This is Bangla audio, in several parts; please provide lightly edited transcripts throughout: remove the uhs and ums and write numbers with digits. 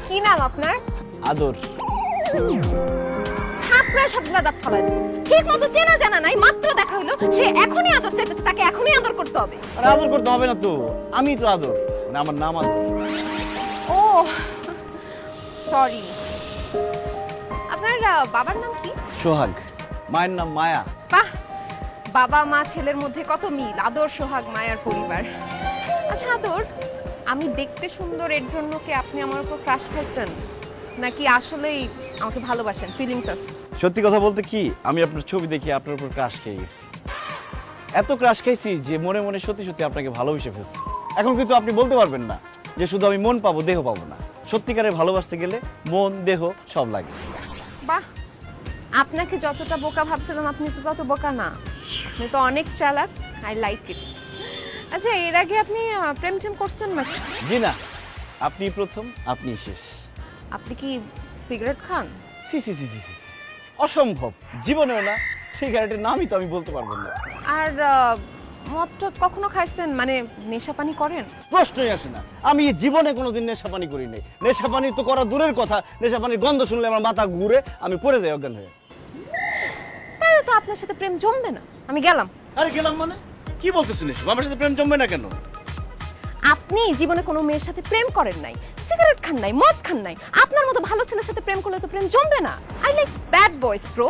কি নাম আপনার? আদর। আপনার সবগুলা দাঁত ফালাই দিন। ঠিক মতো চেনা জানা নাই, মাত্র দেখা হইলো, সে এখনই আদর চাইতেছে, তাকে এখনই আদর করতে হবে। আরে আদর করতে হবে না তো, আমি তো আদর, মানে আমার নাম আদর। ও সরি। আপনার বাবার নাম কি? সোহাগ। মায়ের নাম মায়া। বাহ, বাবা মা ছেলের মধ্যে কত মিল, আদর সোহাগ মায়ার পরিবার। আচ্ছা আদর, আমি দেখতে সুন্দর এর জন্য কি আপনি আমার উপর ক্রাশ খাইছেন, নাকি আসলেই আমাকে ভালোবাসেন, ফিলিংস আছে? সত্যি কথা বলতে কি, আমি আপনার ছবি দেখে আপনার উপর ক্রাশ খেয়ে গেছি। এত ক্রাশ খাইছি যে মনে মনে সত্যি সত্যি আপনাকে ভালোবেসে ফেলছি। এখন কিন্তু আপনি বলতে পারবেন না যে শুধু আমি মন পাবো দেহ পাবো না। সত্যিকারে ভালোবাসতে গেলে মন দেহ সব লাগে। বাহ, আপনাকে যতটা বোকা ভাবছিলাম আপনি তো তত বোকা না, আপনি তো অনেক চালাক। I like it. আচ্ছা, এর আগে আপনি প্রেম টেম করছেন নাকি? জি না, আপনি প্রথম, আপনি শেষ। আপনি কি সিগারেট খান? সি সি সি সি সি সি। অসম্ভব, জীবনেও না। সিগারেটের নামই তো আমি বলতে পারবো না। আর মদ টদ কখনো খাইছেন, মানে নেশা পানি করেন? প্রশ্নই আসে না, আমি জীবনে কোনোদিন নেশাপানি করি নাই। নেশাপানি তো করা দূরের কথা, নেশাপানির গন্ধ শুনলে আমার মাথা ঘুরে, আমি পড়ে যাই অজ্ঞান হয়ে। তাহলে তো আপনার সাথে প্রেম জমবে না, আমি গেলাম। আরে গেলাম মানে কি বলতেছেন এসব? আমার সাথে প্রেম জমবে না কেন? আপনি জীবনে কোনো মেয়ের সাথে প্রেম করেন নাই, সিগারেট খান নাই, মদ খান নাই, আপনার মতো ভালো ছেলের সাথে প্রেম করলে তো প্রেম জমবে না। আই লাইক ব্যাড বয়স ব্রো।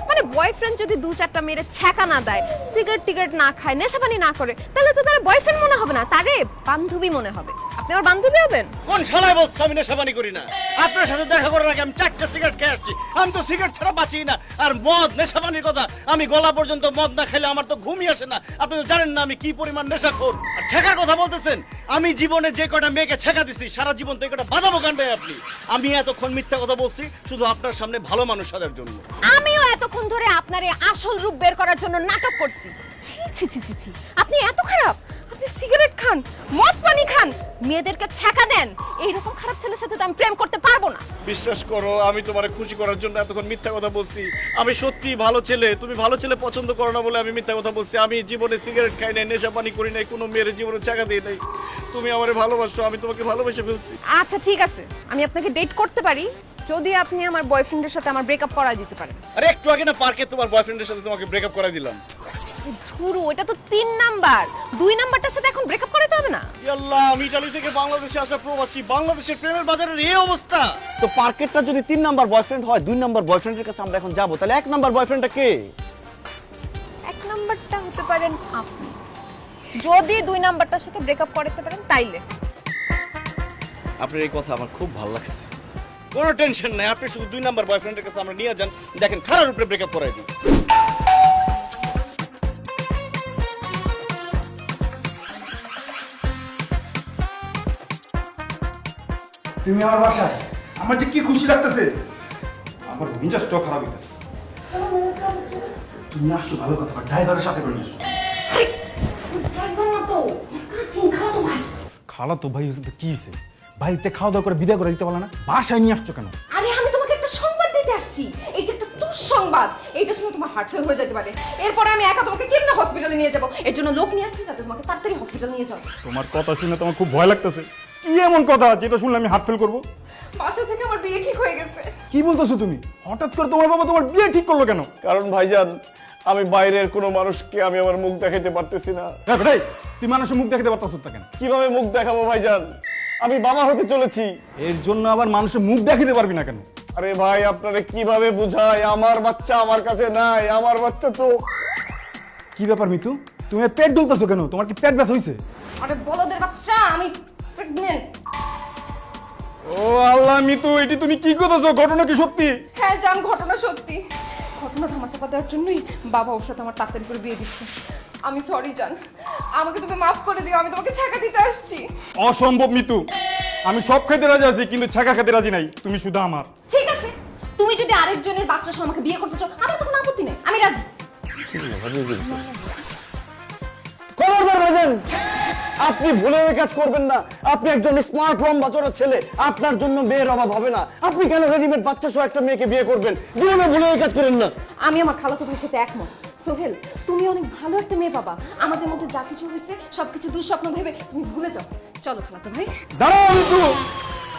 মানে বয়ফ্রেন্ড যদি দু চারটা মেয়ের ছ্যাঁকা না দেয়, সিগারেট টিগারেট না খায়, নেশাপানি না করে, তাহলে তো তার বয়ফ্রেন্ড মনে হবে না, তারে বান্ধবী মনে হবে। আপনি আমার বান্ধবী হবেন? কোন শালায় বলছ আমি নেশাপানি করি না? আপনার সাথে দেখা করার আগে আমি 4টা সিগারেট খেয়ে আসছি। আমি তো সিগারেট ছাড়া বাঁচি না। আর মদ, নেশাপানির কথা, আমি গলা পর্যন্ত মদ না খেলে আমার তো ঘুমই আসে না। আপনি তো জানেন না আমি কি পরিমাণ নেশাখোর। আর ছেঁকার কথা বলতেছেন, আমি জীবনে যে কটা মেয়েকে ছেঁকা দিছি, সারা জীবন তো এই কটা বাঁধাবো কেন ভাই আপনি? আমি এতক্ষণ মিথ্যা কথা বলছি শুধু আপনার সামনে ভালো মানুষ সাজার জন্য। আমিও এতক্ষণ ধরে আপনার এই আসল রূপ বের করার জন্য নাটক করছি। ছি ছি ছি ছি ছি, আপনি এত খারাপ? আপনি সিগারেট খান, মদ পানি খান, মেয়েদেরকে ছ্যাঁকা দেন। এইরকম খারাপ ছেলের সাথে তো আমি প্রেম করতে পারবো না। বিশ্বাস করো, আমি তোমারে খুশি করার জন্য এতক্ষণ মিথ্যা কথা বলছি। আমি সত্যি ভালো ছেলে, তুমি ভালো ছেলে পছন্দ করো না বলে আমি মিথ্যা কথা বলছি। আমি জীবনে সিগারেট খাই নাই, নেশা পানি করি নাই, কোনো মেয়ের জীবনে চাকা দিই নাই। তুমি আমারে ভালোবাসো, আমি তোমাকে ভালোবেসে ফেলছি। আচ্ছা ঠিক আছে, আমি আপনাকে ডেট করতে পারি যদি আপনি আমার বয়ফ্রেন্ডের সাথে আমার ব্রেকআপ করায় দিতে পারেন। আরে একটু আগে না পার্কে তোমার বয়ফ্রেন্ডের সাথে তোমাকে ব্রেকআপ করাই দিলাম। ধুরু, এটা তো 3 নাম্বার, 2 নাম্বারটার সাথে এখন ব্রেকআপ করাতে হবে না? আল্লাহ, আমি ইতালি থেকে বাংলাদেশে আসা প্রবাসী, বাংলাদেশের প্রেমের বাজারের এই অবস্থা। তো পার্কেটটা যদি 3 নাম্বার বয়ফ্রেন্ড হয়, 2 নাম্বার বয়ফ্রেন্ডের কাছে আমরা এখন যাব, তাহলে 1 নাম্বার বয়ফ্রেন্ডটা কে? 1 নাম্বারটা হতে পারেন আপনি, যদি 2 নাম্বারটার সাথে ব্রেকআপ করাতে পারেন তাইলে। আপনার এই কথা আমার খুব ভালো লাগছে। কোনো টেনশন নাই, আপনি শুধু 2 নাম্বার বয়ফ্রেন্ডের কাছে আমরা নিয়ে যান, দেখেন খারাপ উপরে ব্রেকআপ করাই দিই। তুমি আমার বাসায়, আমার যে কি খুশি লাগতেছে, আমার মেজাজটাও খারাপ হইতেছে। তুমি আসছো ভালো কথা, ড্রাইভারের সাথে করে আসছো। খালা তো ভাই হয়েছে তো কি হয়েছে? বাড়িতে খাওয়া দাওয়া করে বিদায় করে দিতে পারলো না, বাসায় নিয়ে আসছো কেন? আরে আমি তোমাকে একটা সংবাদ দিতে আসছি, এইটা একটা দুঃসংবাদ। এইটা শুনে তোমার হার্ট ফেল হয়ে যেতে পারে। এরপরে আমি একা তোমাকে কেমনে হসপিটালে নিয়ে যাবো? এর জন্য লোক নিয়ে আসছি যাতে তোমাকে তাড়াতাড়ি হসপিটালে নিয়ে যাও। তোমার কথা শুনে তোমার খুব ভয় লাগতেছে। কি এমন কথা যেটা শুনলে আমি হার্ট ফেল করবো? বাসা থেকে আমার বিয়ে ঠিক হয়ে গেছে। কি বলতেছো তুমি? হঠাৎ করে তোমার বাবা তোমার বিয়ে ঠিক করলো কেন? কারণ ভাইজান, আমি বাইরের কোনো মানুষকে আমি আমার মুখ দেখাতে পারতেছি না। ভাই, তুই মানুষের মুখ দেখাতে পারতাছ না কেন? কিভাবে মুখ দেখাবো ভাইজান? আমি বাবা হতে চলেছি। এর জন্য আবার মানুষের মুখ দেখাতে পারবি না কেন? আরে ভাই, আপনারে কিভাবে বুঝাই? আমার বাচ্চা আমার কাছে নাই, আমার বাচ্চা তো। কি ব্যাপার মিতু, তুমি পেট ডুলতেছো কেন? তোমার কি পেট ব্যথা হয়েছে? আরে বলদের বাচ্চা, আমি প্রেগন্যান্ট। ও আল্লাহ মিতু, এটি তুমি কি করতেছো? ঘটনা কি সত্যি? হ্যাঁ জান, ঘটনা সত্যি। ঘটনা ধামাচাপা দেওয়ার জন্যই বাবা ওর সাথে আমার তাড়াতাড়ি করে বিয়ে দিচ্ছে। আমি সরি জান, আমাকে তুমি মাফ করে দিও, আমি তোমাকে ছ্যাঁকা দিতে আসছি। অসম্ভব মিতু, আমি সব খেতে রাজি আছি কিন্তু ছাকা খেতে রাজি নাই। তুমি শুধু আমার। ঠিক আছে, তুমি যদি আরেকজনের বাচ্চা সহ আমাকে বিয়ে করতে চাও, আমার তো কোনো আপত্তি নেই, আমি রাজি। খবরদার ভাইজান, আপনি ভুলে ওই কাজ করবেন না। আপনি একজন স্মার্ট লম্বা চড়া ছেলে, আপনার জন্য মেয়ের অভাব হবে না। আপনি কেন রেডিমেড বাচ্চা সহ একটা মেয়েকে বিয়ে করবেন? জীবনে ভুলে ওই কাজ করেন না। আমি আমার খালাতো ভাইয়ের সাথে একমত। সোহেল, তুমি অনেক ভালো একটা মেয়ে পাবা। আমাদের মধ্যে যা কিছু হয়েছে সবকিছু দুঃস্বপ্ন ভেবে তুমি ভুলে যাও। চলো খালাতো ভাই। দাঁড়াও মিতু,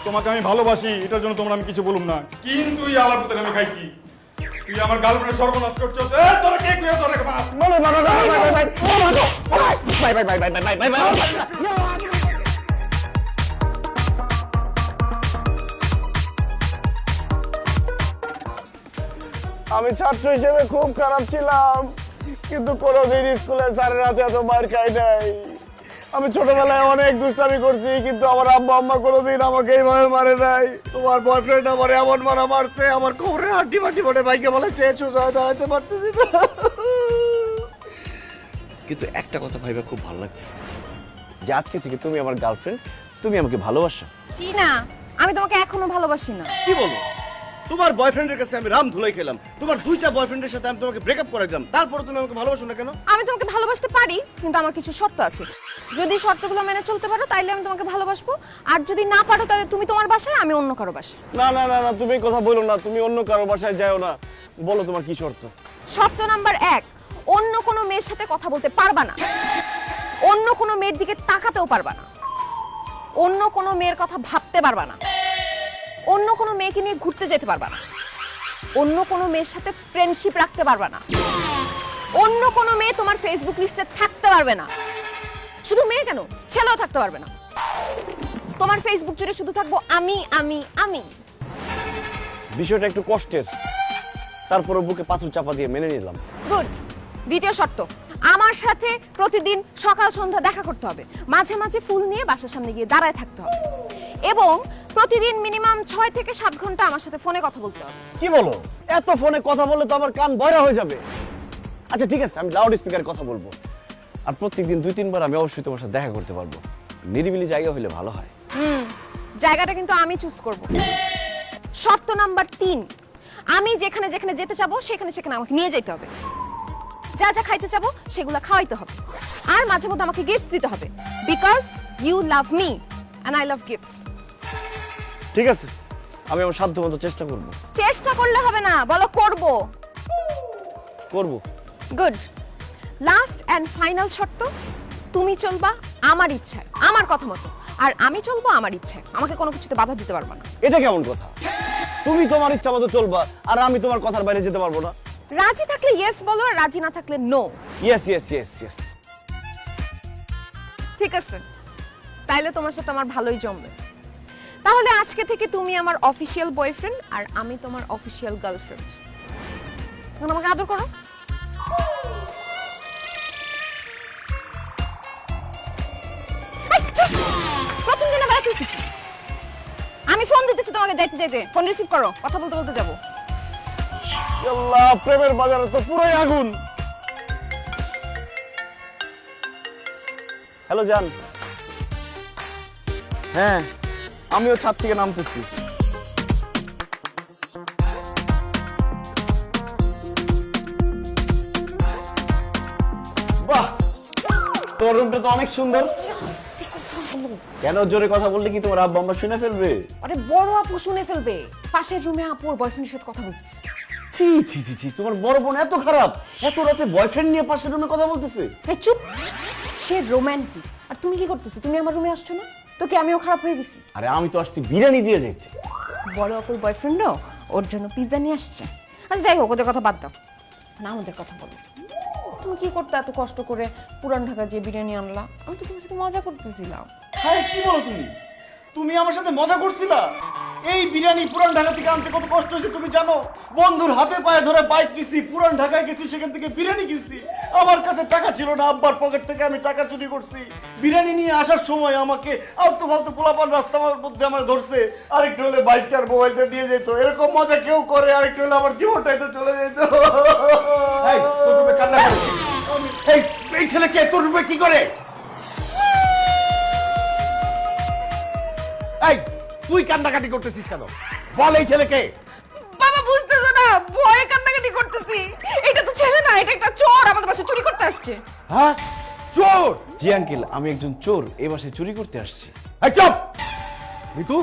তোমাকে আমি ভালোবাসি, এটার জন্য তোমরা আমি কিছু বলুম না, কিন্তু এই আলার পুতের আমি খাইছি। তুই আমার গার্লফ্রেন্ড সর্বনাশ করছস। এ তোরা কে কইয়া তোরা মাছ আমি ছাত্র হিসেবে খুব খারাপ ছিলাম, কিন্তু কোনোদিন স্কুলে স্যারের হাতে এত মার খাই নাই। আমি ছোটবেলায় অনেক দুষ্টামি করছি, কিন্তু আমার আব্বা আম্মা কোনোদিন আমাকে এইভাবে মারে নাই। তোমার বয়ফ্রেন্ড আমার এমন মারা মারছে, আমার কোমরে হাড্ডি মাটি বটে বাইকে বলেছে সোজা দাঁড়াতে পারতেছি না। কিন্তু একটা কথা ভাইবা খুব ভালো লাগছে যে আজকে থেকে তুমি আমার গার্লফ্রেন্ড, তুমি আমাকে ভালোবাসো। জি না, আমি তোমাকে এখনো ভালোবাসি না। কি বলো? তোমার বয়ফ্রেন্ডের কাছে আমি রাম ধুলাই খেলাম, তোমার দুইটা বয়ফ্রেন্ডের সাথে আমি তোমাকে ব্রেকআপ করে দিলাম, তারপরে তুমি আমাকে ভালোবাসো না কেন? আমি তোমাকে ভালোবাসতে পারি, কিন্তু আমার কিছু শর্ত আছে। যদি শর্তগুলো মেনে চলতে পারো তাইলে আমি তোমাকে ভালোবাসবো, আর যদি না পারো তাহলে তুমি তোমার বাসায়, আমি অন্য কারো বাসায়। না না না না, তুমি এই কথা বলো না, তুমি অন্য কারো বাসায় যাও না। বলো তোমার কি শর্ত? শর্ত নাম্বার 1, অন্য কোনো মেয়ের সাথে কথা বলতে পারবা না, অন্য কোনো মেয়ের দিকে তাকাতেও পারবা না, অন্য কোনো মেয়ের কথা ভাবতে পারবা না, অন্য কোনো মেয়েকে নিয়ে ঘুরতে যেতে পারবা না, অন্য কোনো মেয়ের সাথে ফ্রেন্ডশিপ রাখতে পারবা না, অন্য কোনো মেয়ে তোমার ফেসবুক লিস্টে থাকতে পারবে না। শুধু মেয়ে কেন, ছেলেও থাকতে পারবে না। তোমার ফেসবুক জুড়ে শুধু থাকবো আমি আমি আমি। বিষয়টা একটু কষ্টের, তারপরে বুকে পাথর চাপা দিয়ে মেনে নিলাম। গুড। দ্বিতীয় শর্ত, আমার সাথে প্রতিদিন সকাল সন্ধ্যা দেখা করতে হবে, মাঝে মাঝে ফুল নিয়ে বাসার সামনে গিয়ে দাঁড়ায় থাকতে হবে, এবং প্রতিদিন মিনিমাম 6 থেকে 7 ঘন্টা আমার সাথে ফোনে কথা বলতে হবে। কি বলো? এত ফোনে কথা বললে তো আমার কান বয়রা হয়ে যাবে। আচ্ছা ঠিক আছে, আমি লাউড স্পিকারে কথা বলবো, আর প্রত্যেকদিন 2-3 বার আমি অবশ্যই তোমার সাথে দেখা করতে পারবো। নিরিবিলি জায়গা হলে ভালো হয়। জায়গাটা কিন্তু আমি চুজ করব। শর্ত নাম্বার 3, আমি যেখানে যেখানে যেতে চাবো সেখানে সেখানে আমাকে নিয়ে যেতে হবে, যা যা খাইতে চাবো সেগুলো খাওয়াইতে হবে, আর মাঝে মধ্যে আমাকে গিফটস দিতে হবে, because you love me and I love gifts. ঠিক আছে, আমি আমার সাধ্য মতো চেষ্টা করবো। চেষ্টা করলে হবে না, বলো করব। করবো। গুড। লাস্ট এন্ড ফাইনাল শর্ত, তুমি চলবা আমার ইচ্ছায়, আমার কথা মতো, আর আমি চলবো আমার ইচ্ছায়। আমাকে কোনো কিছুতে বাধা দিতে পারবে না। এটা কেমন কথা? তুমি তোমার ইচ্ছা মতো চলবা, আর আমি তোমার কথার বাইরে যেতে পারবো না? রাজি থাকলে ইয়েস বলো, আর রাজি না থাকলে no. Yes yes yes yes. ঠিক আছে, তাইলে তোমার সাথে আমার ভালোই জমবে। তাহলে আজকে থেকে তুমি আমার অফিশিয়াল বয়ফ্রেন্ড, আর আমি তোমার অফিশিয়াল গার্লফ্রেন্ড। এখন আমাকে আদর করো। এই, চুপ! প্রথম দিন আবার এত শিখি। আমি ফোন দিতেছি তোমাকে যাইতে যাইতে, ফোন রিসিভ করো, কথা বলতে বলতে যাবো। আল্লাহ, প্রেমের বাজারে তো পুরোই আগুন। হ্যালো জান। হ্যাঁ, আমিও ছাদ থেকে নামতেছি। বাহ, তোর রুমটা তো অনেক সুন্দর। কেন জোরে কথা বললে কি তোমার আব্বা আম্মা শুনে ফেলবে? আরে বড় আপু শুনে ফেলবে। পাশের রুমে আপুর বয়ফ্রেন্ডের সাথে কথা বলছে। ছি ছি ছি ছি, তোমার বড় বোন এত খারাপ, এত রাতে বয়ফ্রেন্ড নিয়ে পাশের রুমে কথা বলতেছে? এই চুপ! সে রোমান্টিক, আর তুমি কি করতেছো? তুমি আমার রুমে আসছো না তো? কি আমিও খারাপ হয়ে গেছি? আরে আমি তো আসছি বিরিয়ানি দিয়ে যেতে। বড় আপুর বয়ফ্রেন্ডও ওর জন্য পিৎজা নিয়ে আসছে। আচ্ছা যাই হোক, ওদের কথা বাদ দাও না, আমাদের কথা বলো। তুমি কি করতে এত কষ্ট করে পুরান ঢাকা যে বিরিয়ানি আনলা? আমি তো তোমার সাথে মজা করতেছিলাম। হ্যাঁ, কি বলো তুমি? তুমি আমার সাথে মজা করছিলা? এই বিরিয়ানি পুরান ঢাকা থেকে আনতে কত কষ্ট হয়েছে তুমি জানো? বন্ধুর হাতে পায়ে ধরে বাইক নিছি, পুরান ঢাকায় গেছি, সেখান থেকে বিরিয়ানি কিনছি। আমার কাছে টাকা ছিল না, আব্বার পকেট থেকে আমি টাকা চুরি করছি। বিরিয়ানি নিয়ে আসার সময় আমাকে আলতু ফালতু পোলাপান রাস্তার মধ্যে আমার ধরছে, আরেকটু হলে বাইকটার মোবাইলটা নিয়ে যেত। এরকম মজা কেউ করে? আরেকটু হলে আমার জীবনটাই তো চলে যেত। এই তোর রুমে কান্না করে। এই ছেলে কে তোর রুমে কি করে? এই তুই কান্নাকাটি করতেছিস কেন? বল এই ছেলেকে। বাবা বুঝতেছো না, ভয়ে কান্নাকাটি করতেছি। এটা তো ছেলে না, এটা একটা চোর আমাদের বাসায় চুরি করতে আসছে। হ্যাঁ, চোর? জি আঙ্কেল, আমি একজন চোর, এই বাসায় চুরি করতে আসছি। এই চুপ! মিতু,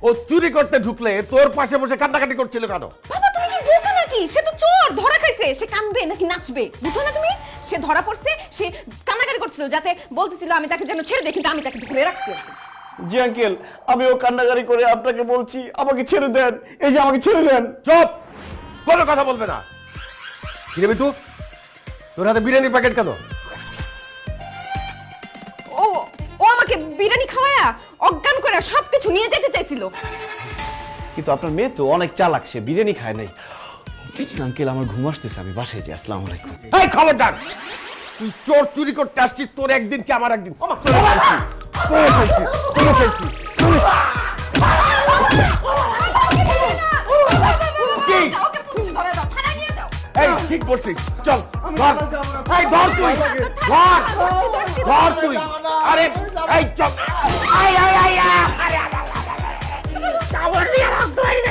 ও চুরি করতে ঢুকলে তোর পাশে বসে কান্নাকাটি করছিল কেন? বাবা তুমি কি বোকা নাকি? সে তো চোর, ধরা খাইছে। সে কাঁদবে নাকি নাচবে বুঝো না তুমি? সে ধরা পড়ছে, সে কান্নাকাটি করছিল, যাতে বলতেছিল আমি তাকে যেন ছেড়ে দেই, কিন্তু আমি তাকে ধরে রাখছি। জি আঙ্কেল, আমিও কান্নাকারি করে আপনাকে বলছি আমাকে ছেড়ে দেন, এই যে আমাকে ছেড়ে দেন। চুপ, কোনো কথা বলবে না। কি রে বিটু, তোর হাতে বিরিয়ানির প্যাকেট কেন? ও ও আমাকে বিরিয়ানি খাওয়ায়া অজ্ঞান করে সবকিছু নিয়ে যেতে চাইছিল। কিন্তু আপনার মেয়ে তো অনেক চালাক, সে বিরিয়ানি খায় নাই। আঙ্কেল আমার ঘুম আসতেছে, আমি বাসায় যাই। আসসালামু আলাইকুম। এই খবরদার, তুই চোর চুরি করতে আসছিস, তোর একদিন কি আমার একদিন। কি? ওকে পুলিশ ধরে দাও, থানায় নিয়ে যাও। এই ঠিক বলছিস, চল ধর। এই ধর তুই, ধর তুই। আরে এই চল। আয় আয় আয় আয়। আরে কামড় দিয়ে রক্ত হয়ে